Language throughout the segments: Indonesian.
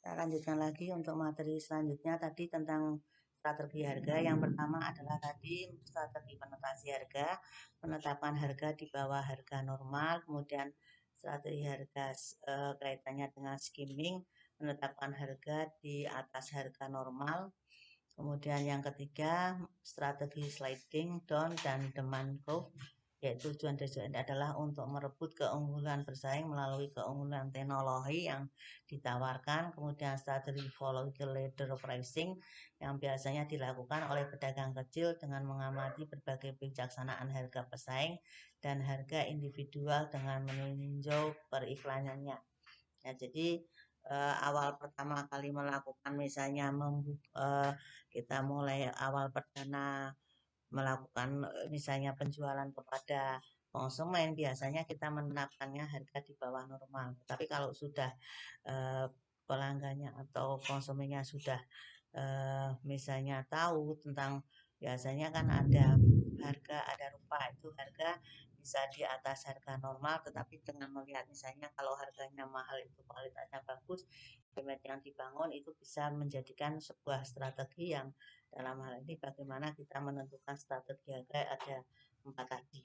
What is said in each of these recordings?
Kita lanjutkan lagi untuk materi selanjutnya tadi tentang strategi harga. Yang pertama adalah tadi strategi penetapan harga, penetapan harga di bawah harga normal, kemudian strategi harga kaitannya dengan skimming, penetapan harga di atas harga normal. Kemudian yang ketiga strategi sliding down dan demand curve, yaitu tujuan adalah untuk merebut keunggulan bersaing melalui keunggulan teknologi yang ditawarkan. Kemudian strategi follow the leader pricing yang biasanya dilakukan oleh pedagang kecil dengan mengamati berbagai bijaksanaan harga pesaing dan harga individual dengan meninjau periklanannya. Ya, jadi awal pertama kali melakukan misalnya kita mulai awal perdana melakukan misalnya penjualan kepada konsumen, biasanya kita menetapkannya harga di bawah normal. Tapi kalau sudah pelanggannya atau konsumennya sudah misalnya tahu tentang, biasanya kan ada harga, ada rupa, itu harga bisa di atas harga normal, tetapi dengan melihat misalnya kalau harganya mahal itu kualitasnya bagus, yang dibangun itu bisa menjadikan sebuah strategi yang dalam hal ini bagaimana kita menentukan strategi harga ada 4 tadi.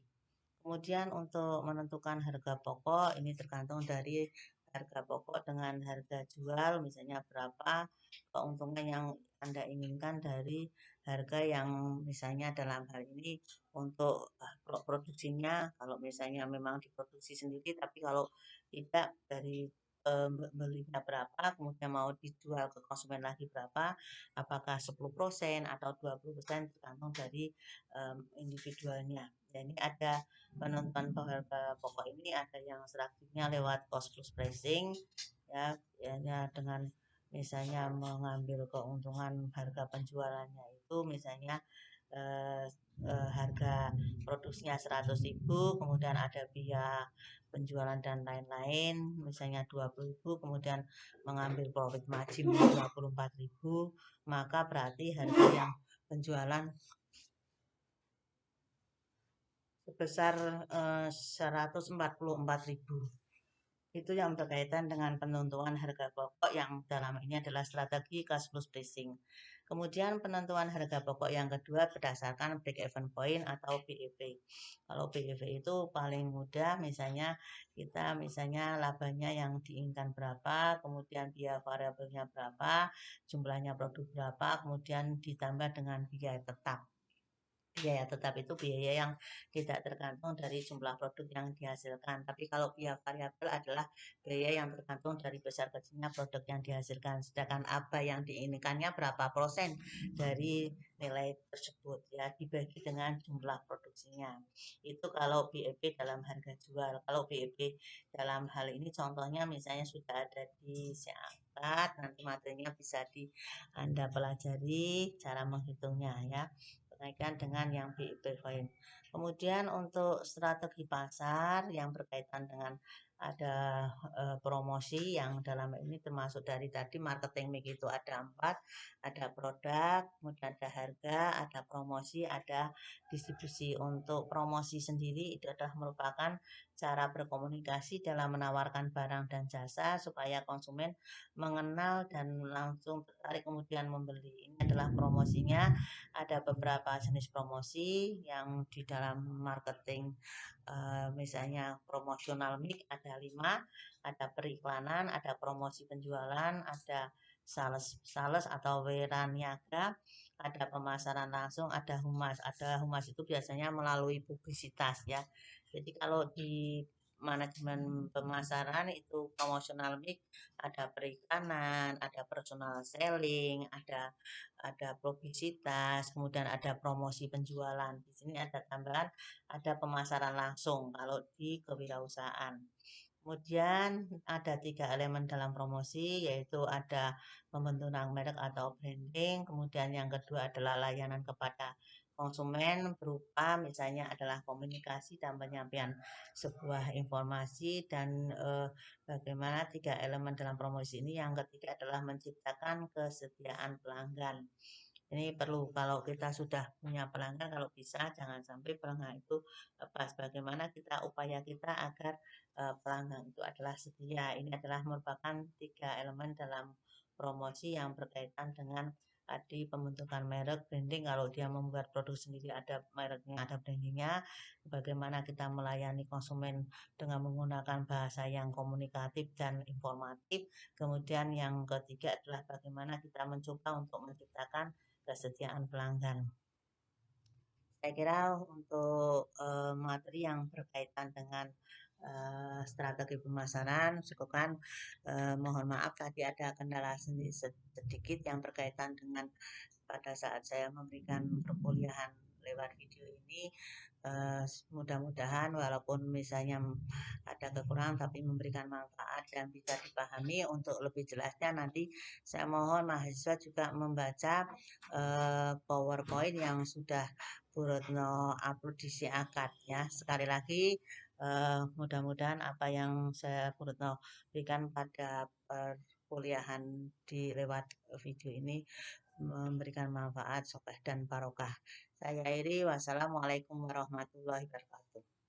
Kemudian untuk menentukan harga pokok ini tergantung dari harga pokok dengan harga jual, misalnya berapa keuntungan yang Anda inginkan dari harga yang misalnya dalam hal ini untuk produksinya, kalau misalnya memang diproduksi sendiri, tapi kalau tidak dari belinya berapa, kemudian mau dijual ke konsumen lagi berapa, apakah 10% atau 20%, tergantung dari individualnya. Dan ini ada penentuan harga pokok ini, ada yang strateginya lewat cost plus pricing, ya dengan misalnya mengambil keuntungan harga penjualannya itu misalnya harga produksinya 100.000, kemudian ada biaya penjualan dan lain-lain misalnya 20.000, kemudian mengambil profit margin 24.000, maka berarti harga yang penjualan sebesar 144.000. Itu yang berkaitan dengan penentuan harga pokok yang dalam ini adalah strategi cost plus pricing. Kemudian penentuan harga pokok yang kedua berdasarkan break even point atau BEP. Kalau BEP itu paling mudah, misalnya kita labanya yang diinginkan berapa, kemudian biaya variabelnya berapa, jumlahnya produk berapa, kemudian ditambah dengan biaya tetap. Biaya tetap itu biaya yang tidak tergantung dari jumlah produk yang dihasilkan. Tapi kalau biaya variabel adalah biaya yang tergantung dari besar kecilnya produk yang dihasilkan. Sedangkan apa yang diinginkannya berapa persen dari nilai tersebut ya dibagi dengan jumlah produksinya. Itu kalau BEP dalam harga jual. Kalau BEP dalam hal ini contohnya misalnya sudah ada di angkat, nanti materinya bisa Anda pelajari cara menghitungnya ya. Berkaitan dengan yang BEP point. Kemudian untuk strategi pasar yang berkaitan dengan ada promosi yang dalam ini termasuk dari tadi marketing mix itu ada 4, ada produk, kemudian ada harga, ada promosi, ada distribusi. Untuk promosi sendiri itu adalah merupakan cara berkomunikasi dalam menawarkan barang dan jasa supaya konsumen mengenal dan langsung tertarik kemudian membeli. Ini adalah promosinya. Ada beberapa jenis promosi yang di dalam marketing misalnya promosional mix ada 5, ada periklanan, ada promosi penjualan, ada sales atau wira niaga, ada pemasaran langsung, ada humas. Ada humas itu biasanya melalui publisitas ya. Jadi kalau di manajemen pemasaran itu promosional mix, ada periklanan, ada personal selling, ada publisitas, kemudian ada promosi penjualan. Di sini ada tambahan, ada pemasaran langsung kalau di kewirausahaan. Kemudian ada 3 elemen dalam promosi, yaitu ada pembentukan merek atau branding. Kemudian yang kedua adalah layanan kepada konsumen berupa misalnya adalah komunikasi dan penyampaian sebuah informasi, dan bagaimana 3 elemen dalam promosi ini. Yang ketiga adalah menciptakan kesetiaan pelanggan. Ini perlu, kalau kita sudah punya pelanggan, kalau bisa jangan sampai pelanggan itu lepas. Bagaimana upaya kita agar pelanggan itu adalah setia. Ini adalah merupakan 3 elemen dalam promosi yang berkaitan dengan tadi pembentukan merek, branding. Kalau dia membuat produk sendiri ada mereknya, ada brandingnya. Bagaimana kita melayani konsumen dengan menggunakan bahasa yang komunikatif dan informatif. Kemudian yang ketiga adalah bagaimana kita mencoba untuk menciptakan kesetiaan pelanggan. Saya kira untuk materi yang berkaitan dengan strategi pemasaran, cukupkan. Mohon maaf tadi ada kendala sedikit yang berkaitan dengan pada saat saya memberikan perkuliahan lewat video ini. Mudah-mudahan walaupun misalnya ada kekurangan tapi memberikan manfaat dan bisa dipahami. Untuk lebih jelasnya nanti saya mohon mahasiswa juga membaca PowerPoint yang sudah Bu Retno upload di si akad ya. Sekali lagi mudah-mudahan apa yang saya Bu Retno berikan pada perkuliahan di lewat video ini memberikan manfaat, sokeh dan barokah. Saya akhiri, wassalamualaikum warahmatullahi wabarakatuh.